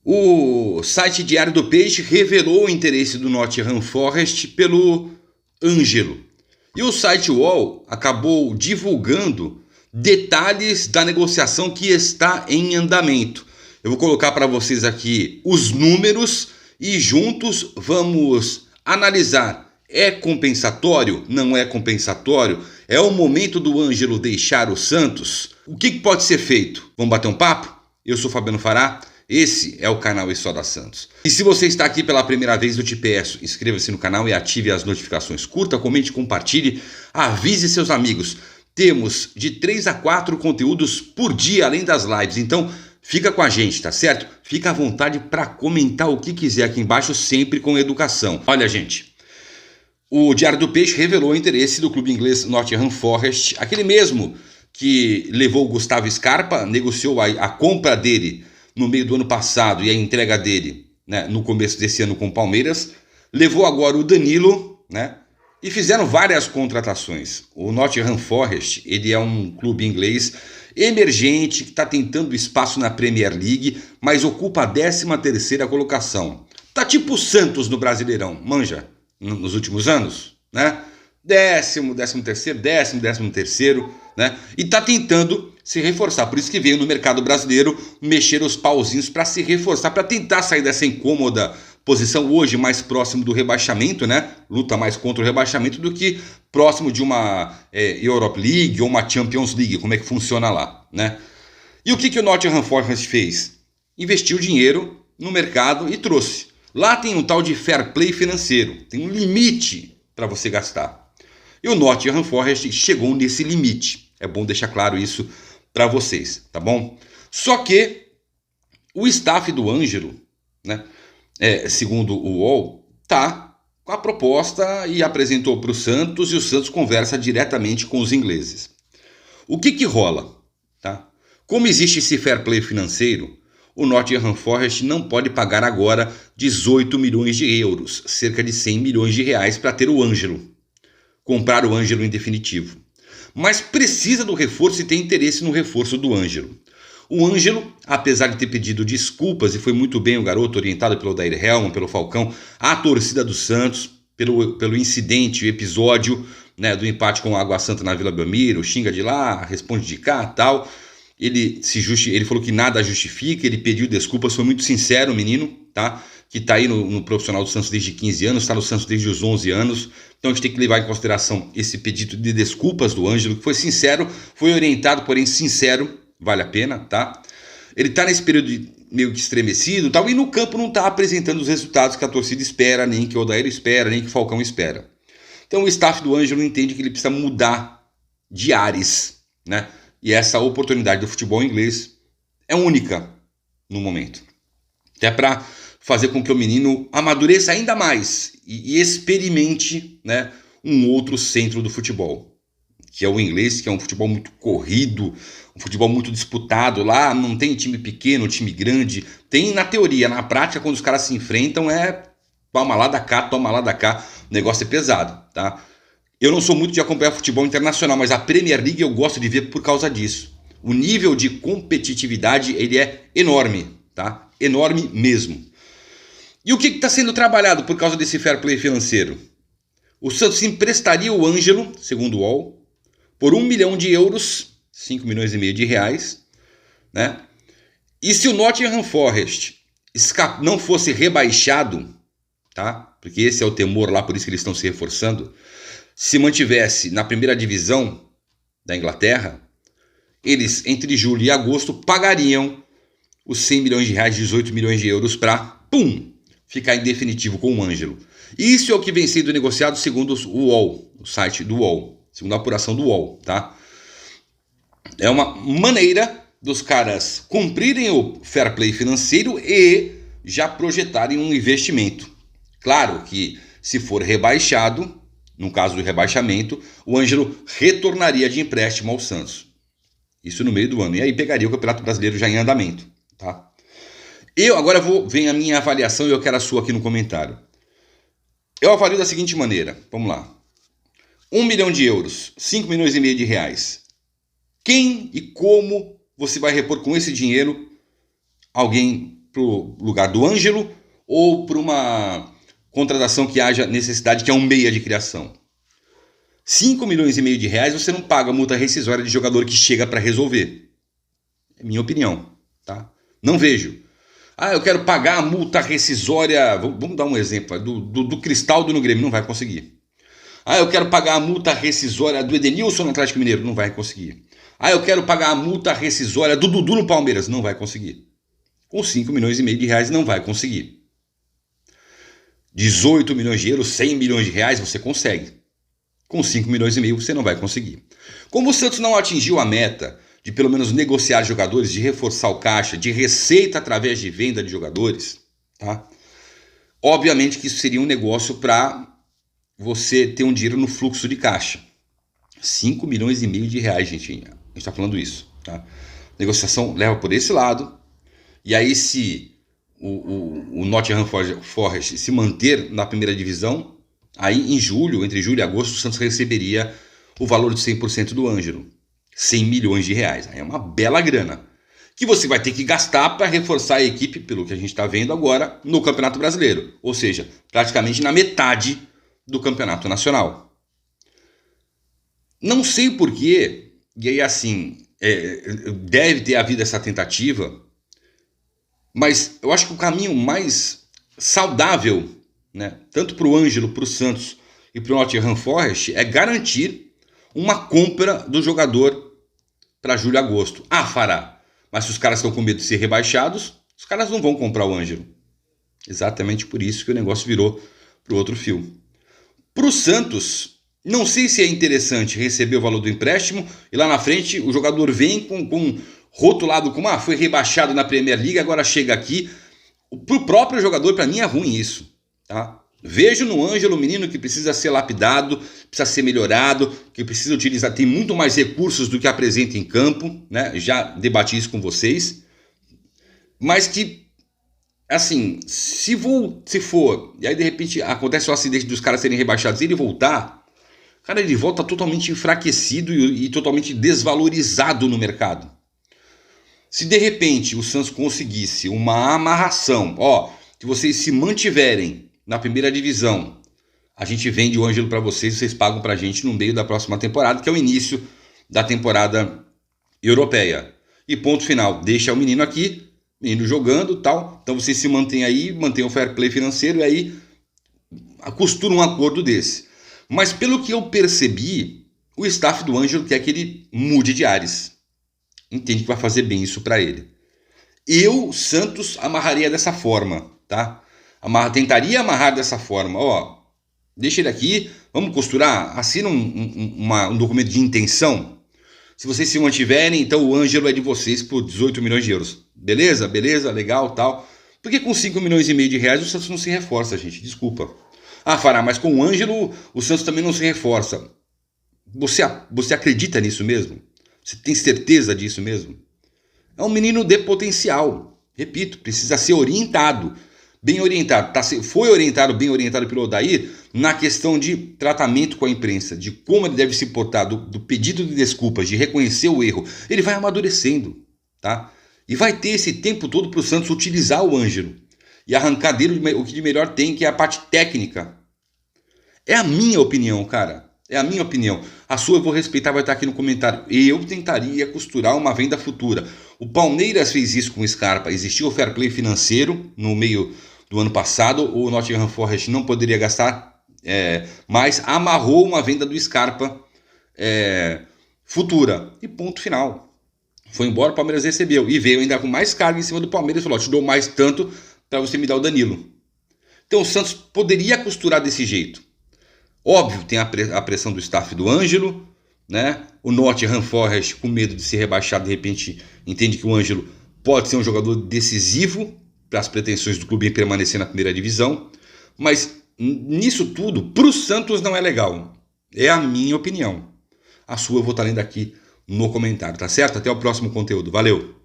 O site Diário do Peixe revelou o interesse do Nottingham Forest pelo Ângelo. E o site UOL acabou divulgando detalhes da negociação que está em andamento. Eu vou colocar para vocês aqui os números e juntos vamos analisar. É compensatório? Não é compensatório? É o momento do Ângelo deixar o Santos? O que pode ser feito? Vamos bater um papo? Eu sou Fabiano Fará. Esse é o canal E Só Dá Santos. E se você está aqui pela primeira vez, eu te peço, inscreva-se no canal e ative as notificações. Curta, comente, compartilhe, avise seus amigos. Temos de 3 a 4 conteúdos por dia, além das lives. Então, fica com a gente, tá certo? Fica à vontade para comentar o que quiser aqui embaixo, sempre com educação. Olha, gente, o Diário do Peixe revelou o interesse do clube inglês Nottingham Forest, aquele mesmo que levou o Gustavo Scarpa, negociou a compra dele no meio do ano passado e a entrega dele, né, no começo desse ano com o Palmeiras, levou agora o Danilo, né, e fizeram várias contratações. O Nottingham Forest, ele é um clube inglês emergente que está tentando espaço na Premier League, mas ocupa a 13ª colocação. Tá tipo o Santos no Brasileirão, manja, nos últimos anos, né? 10º, 13º, 13º, né? E tá tentando se reforçar. Por isso que veio no mercado brasileiro mexer os pauzinhos para se reforçar, para tentar sair dessa incômoda posição hoje mais próximo do rebaixamento, né? Luta mais contra o rebaixamento do que próximo de uma Europa League ou uma Champions League, como é que funciona lá, né? E o que o Nottingham Forest fez? Investiu dinheiro no mercado e trouxe. Lá tem um tal de fair play financeiro, tem um limite para você gastar. E o Nottingham Forest chegou nesse limite. É bom deixar claro isso para vocês, tá bom? Só que o staff do Ângelo, né, segundo o UOL, tá com a proposta e apresentou para o Santos, e o Santos conversa diretamente com os ingleses. O que rola? Tá? Como existe esse fair play financeiro, o Nottingham Forest não pode pagar agora 18 milhões de euros, cerca de 100 milhões de reais, para ter o Ângelo. Comprar o Ângelo em definitivo. Mas precisa do reforço e tem interesse no reforço do Ângelo. O Ângelo, apesar de ter pedido desculpas, e foi muito bem o garoto, orientado pelo Odair Hellmann, pelo Falcão, a torcida do Santos, pelo incidente, o episódio, né, do empate com o Água Santa na Vila Belmiro, xinga de lá, responde de cá, tal. Ele falou que nada justifica, ele pediu desculpas, foi muito sincero o menino, tá? Que está aí no profissional do Santos desde 15 anos, está no Santos desde os 11 anos. Então a gente tem que levar em consideração esse pedido de desculpas do Ângelo, que foi sincero, foi orientado, porém sincero, vale a pena, tá? Ele está nesse período meio que estremecido, tal, e no campo não está apresentando os resultados que a torcida espera, nem que o Odair espera, nem que o Falcão espera. Então o staff do Ângelo entende que ele precisa mudar de ares, né? E essa oportunidade do futebol inglês é única no momento. Até para fazer com que o menino amadureça ainda mais e experimente, né, um outro centro do futebol, que é o inglês, que é um futebol muito corrido, um futebol muito disputado. Lá não tem time pequeno, time grande. Tem na teoria, na prática, quando os caras se enfrentam, toma lá da cá, o negócio é pesado, tá? Eu não sou muito de acompanhar futebol internacional, mas a Premier League eu gosto de ver por causa disso. O nível de competitividade, ele é enorme, tá? Enorme mesmo. E o que está sendo trabalhado por causa desse fair play financeiro? O Santos emprestaria o Ângelo, segundo o UOL, por 1 milhão de euros, 5 milhões e meio de reais, né? E se o Nottingham Forest não fosse rebaixado, tá? Porque esse é o temor lá, por isso que eles estão se reforçando, se mantivesse na primeira divisão da Inglaterra, eles, entre julho e agosto, pagariam os 100 milhões de reais, 18 milhões de euros para, ficar em definitivo com o Ângelo. Isso é o que vem sendo negociado segundo o UOL, o site do UOL, segundo a apuração do UOL, tá? É uma maneira dos caras cumprirem o fair play financeiro e já projetarem um investimento. Claro que se for rebaixado, no caso do rebaixamento, o Ângelo retornaria de empréstimo ao Santos. Isso no meio do ano. E aí pegaria o Campeonato Brasileiro já em andamento, tá? Agora vem a minha avaliação e eu quero a sua aqui no comentário. Eu avalio da seguinte maneira, vamos lá. 1 milhão de euros, 5 milhões e meio de reais. Quem e como você vai repor com esse dinheiro alguém pro lugar do Ângelo ou para uma contratação que haja necessidade, que é um meia de criação. 5 milhões e meio de reais você não paga a multa rescisória de jogador que chega para resolver. É minha opinião, tá? Não vejo. Eu quero pagar a multa rescisória, vamos dar um exemplo, do Cristaldo no Grêmio, não vai conseguir. Eu quero pagar a multa rescisória do Edenilson no Atlético Mineiro, não vai conseguir. Eu quero pagar a multa rescisória do Dudu no Palmeiras, não vai conseguir. Com 5 milhões e meio de reais não vai conseguir. 18 milhões de euros, 100 milhões de reais você consegue. Com 5 milhões e meio você não vai conseguir. Como o Santos não atingiu a meta de pelo menos negociar jogadores, de reforçar o caixa, de receita através de venda de jogadores, tá? Obviamente que isso seria um negócio para você ter um dinheiro no fluxo de caixa. 5 milhões e meio de reais, gente. A gente está falando isso, tá? Negociação leva por esse lado. E aí, se o Nottingham Forest se manter na primeira divisão, aí em julho, entre julho e agosto, o Santos receberia o valor de 100% do Ângelo. 100 milhões de reais. Aí é uma bela grana. Que você vai ter que gastar para reforçar a equipe, pelo que a gente está vendo agora, no Campeonato Brasileiro. Ou seja, praticamente na metade do Campeonato Nacional. Não sei porquê, e aí assim, deve ter havido essa tentativa, mas eu acho que o caminho mais saudável, né, tanto para o Ângelo, para o Santos e para o Nottingham Forest, é garantir uma compra do jogador para julho e agosto. Fará. Mas se os caras estão com medo de ser rebaixados, os caras não vão comprar o Ângelo. Exatamente por isso que o negócio virou para o outro fio. Para o Santos, não sei se é interessante receber o valor do empréstimo e lá na frente o jogador vem com rotulado como foi rebaixado na Premier League, agora chega aqui. Para o próprio jogador, para mim é ruim isso, tá? Vejo no Ângelo um menino que precisa ser lapidado, precisa ser melhorado, que precisa utilizar, tem muito mais recursos do que apresenta em campo, né? Já debati isso com vocês, mas que, assim, se for, e aí de repente acontece o acidente dos caras serem rebaixados e ele voltar, cara, ele volta totalmente enfraquecido e totalmente desvalorizado no mercado. Se de repente o Santos conseguisse uma amarração, se vocês se mantiverem na primeira divisão, a gente vende o Ângelo para vocês pagam para a gente no meio da próxima temporada, que é o início da temporada europeia. E ponto final, deixa o menino aqui, menino jogando e tal, então vocês se mantêm aí, mantêm o fair play financeiro e aí costura um acordo desse. Mas pelo que eu percebi, o staff do Ângelo quer que ele mude de ares. Entende que vai fazer bem isso para ele. Eu, Santos, amarraria dessa forma, tá? Tentaria amarrar dessa forma, deixa ele aqui, vamos costurar, assina um documento de intenção. Se vocês se mantiverem, então o Ângelo é de vocês por 18 milhões de euros. Beleza? Beleza, legal, tal. Porque com 5 milhões e meio de reais o Santos não se reforça, gente, desculpa. Fará, mas com o Ângelo o Santos também não se reforça. Você acredita nisso mesmo? Você tem certeza disso mesmo? É um menino de potencial. Repito, precisa ser orientado. Bem orientado. Foi orientado, bem orientado pelo Odair na questão de tratamento com a imprensa, de como ele deve se portar, do pedido de desculpas, de reconhecer o erro. Ele vai amadurecendo, tá? E vai ter esse tempo todo para o Santos utilizar o Ângelo e arrancar dele o que de melhor tem, que é a parte técnica. É a minha opinião, cara. É a minha opinião. A sua eu vou respeitar, vai estar aqui no comentário. Eu tentaria costurar uma venda futura. O Palmeiras fez isso com o Scarpa. Existiu o fair play financeiro no meio do ano passado. O Nottingham Forest não poderia gastar mais. Amarrou uma venda do Scarpa futura. E ponto final. Foi embora, o Palmeiras recebeu. E veio ainda com mais carga em cima do Palmeiras. Falou, te dou mais tanto para você me dar o Danilo. Então o Santos poderia costurar desse jeito. Óbvio, tem a pressão do staff do Ângelo, né? O Nottingham Forest, com medo de ser rebaixado, de repente entende que o Ângelo pode ser um jogador decisivo para as pretensões do clube em permanecer na primeira divisão. Mas nisso tudo, para o Santos não é legal. É a minha opinião. A sua eu vou estar lendo aqui no comentário, tá certo? Até o próximo conteúdo. Valeu!